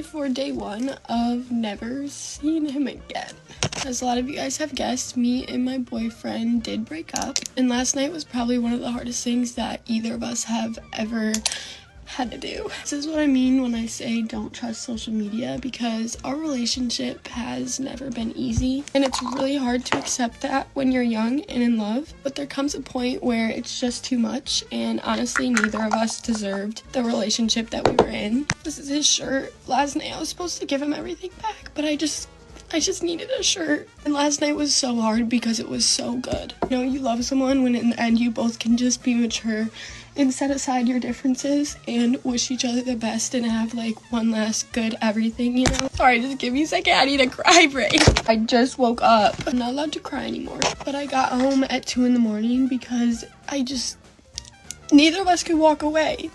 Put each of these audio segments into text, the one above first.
for day one of never seeing him again. As a lot of you guys have guessed, me and my boyfriend did break up, and last night was probably one of the hardest things that either of us have ever had to do. This is what I mean when I say don't trust social media, because our relationship has never been easy, and it's really hard to accept that when you're young and in love, but there comes a point where it's just too much, and honestly neither of us deserved the relationship that we were in. This is his shirt. Last night I was supposed to give him everything back, but I just needed a shirt. And last night was so hard because it was so good. You know, you love someone when in the end you both can just be mature and set aside your differences and wish each other the best and have like one last good everything, you know? Sorry, just give me a second. I need a cry break. I just woke up. I'm not allowed to cry anymore. But I got home at 2 in the morning because neither of us could walk away.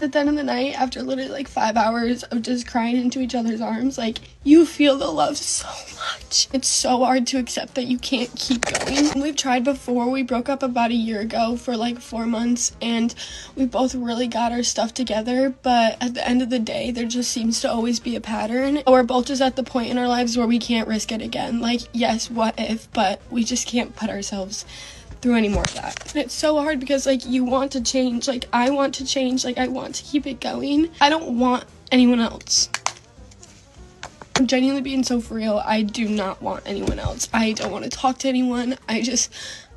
At the end of the night, after literally like 5 hours of just crying into each other's arms, like, you feel the love so much. It's so hard to accept that you can't keep going. We've tried before. We broke up about a year ago for like 4 months, and we both really got our stuff together, but at the end of the day, there just seems to always be a pattern. We're both just at the point in our lives where we can't risk it again. Like, yes, what if, but we just can't put ourselves through any more of that. And it's so hard because like you want to change, like I want to change, like I want to keep it going. I don't want anyone else. I'm genuinely being so for real. I do not want anyone else. I don't want to talk to anyone.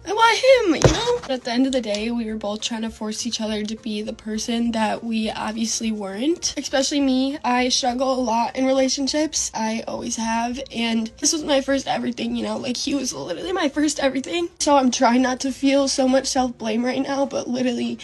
I want him, you know? But at the end of the day, we were both trying to force each other to be the person that we obviously weren't. Especially me. I struggle a lot in relationships. I always have. And this was my first everything, you know? Like, he was literally my first everything. So I'm trying not to feel so much self-blame right now, but literally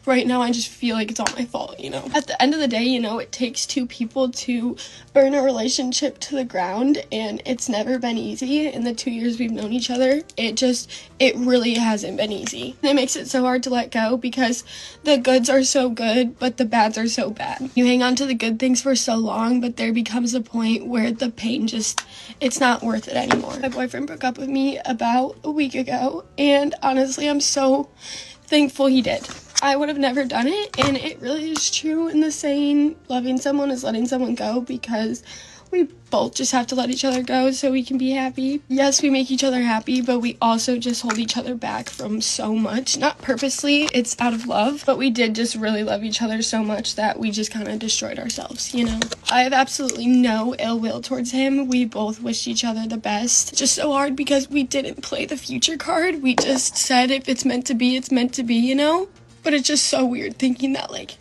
right now I just feel like it's all my fault, you know? At the end of the day, you know, it takes two people to burn a relationship to the ground, and it's never been easy. In the 2 years we've known each other, it really hasn't been easy. And it makes it so hard to let go because the goods are so good, but the bads are so bad. You hang on to the good things for so long, but there becomes a point where the pain it's not worth it anymore. My boyfriend broke up with me about a week ago, and honestly, I'm so thankful he did. I would have never done it, and it really is true in the saying, loving someone is letting someone go, because we both just have to let each other go so we can be happy. Yes, we make each other happy, but we also just hold each other back from so much. Not purposely, it's out of love, but we did just really love each other so much that we just kind of destroyed ourselves, you know? I have absolutely no ill will towards him. We both wished each other the best. It's just so hard because we didn't play the future card. We just said if it's meant to be, it's meant to be, you know? But it's just so weird thinking that, like,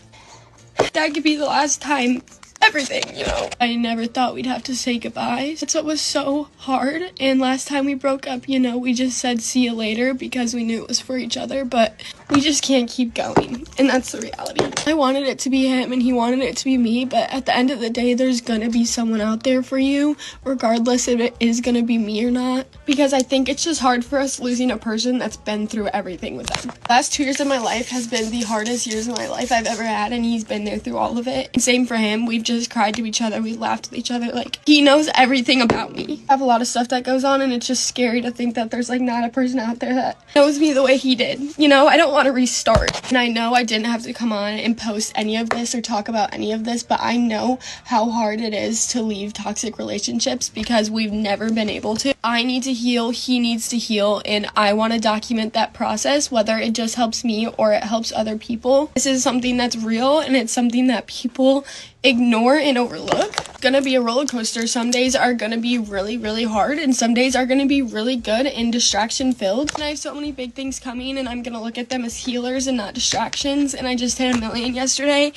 that could be the last time everything, you know? I never thought we'd have to say goodbye. That's what was so hard. And last time we broke up, you know, we just said see you later because we knew it was for each other, but we just can't keep going. And that's the reality. I wanted it to be him and he wanted it to be me, but at the end of the day, there's gonna be someone out there for you, regardless if it is gonna be me or not. Because I think it's just hard for us losing a person that's been through everything with them. The last 2 years of my life has been the hardest years of my life I've ever had, and he's been there through all of it. And same for him. We've just cried to each other. We laughed with each other. Like, he knows everything about me. I have a lot of stuff that goes on, and it's just scary to think that there's like not a person out there that knows me the way he did. You know, I don't want to restart. And I know I didn't have to come on and post any of this or talk about any of this, but I know how hard it is to leave toxic relationships because we've never been able to. I need to heal, he needs to heal, and I want to document that process, whether it just helps me or it helps other people. This is something that's real, and it's something that people ignore and overlook. It's gonna be a roller coaster. Some days are gonna be really, really hard, and some days are gonna be really good and distraction filled. And I have so many big things coming, and I'm gonna look at them as healers and not distractions. And I just hit 1 million yesterday,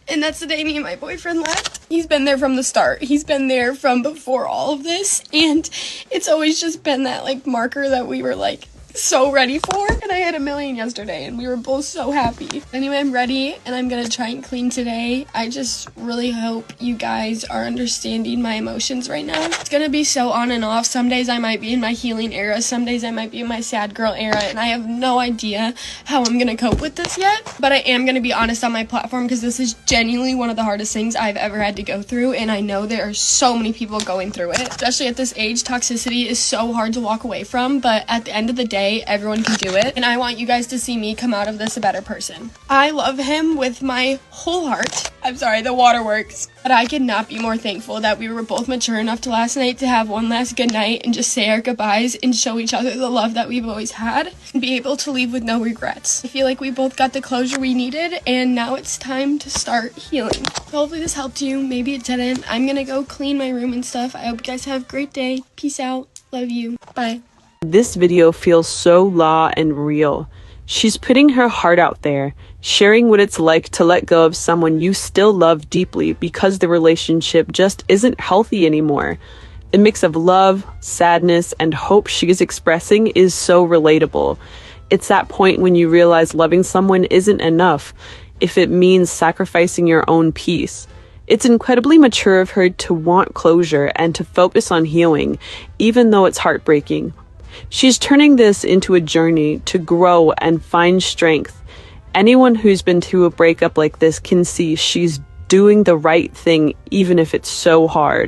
and that's the day me and my boyfriend left. He's been there from the start. He's been there from before all of this, and it's always just been that like marker that we were like so ready for. And I hit 1 million yesterday, and we were both so happy. Anyway, I'm ready, and I'm gonna try and clean today. I just really hope you guys are understanding my emotions right now. It's gonna be so on and off. Some days I might be in my healing era, some days I might be in my sad girl era, and I have no idea how I'm gonna cope with this yet. But I am gonna be honest on my platform because this is genuinely one of the hardest things I've ever had to go through, and I know there are so many people going through it. Especially at this age, toxicity is so hard to walk away from, but at the end of the day, everyone can do it, and I want you guys to see me come out of this a better person. I love him with my whole heart. I'm sorry, the waterworks. But I could not be more thankful that we were both mature enough to last night to have one last good night and just say our goodbyes and show each other the love that we've always had and be able to leave with no regrets. I feel like we both got the closure we needed, and now it's time to start healing. So hopefully this helped you. Maybe it didn't. I'm gonna go clean my room and stuff. I hope you guys have a great day. Peace out. Love you. Bye. This video feels so raw and real. She's putting her heart out there, sharing what it's like to let go of someone you still love deeply because the relationship just isn't healthy anymore. A mix of love, sadness, and hope she is expressing is so relatable. It's that point when you realize loving someone isn't enough if it means sacrificing your own peace. It's incredibly mature of her to want closure and to focus on healing, even though it's heartbreaking. She's turning this into a journey to grow and find strength. Anyone who's been through a breakup like this can see she's doing the right thing, even if it's so hard.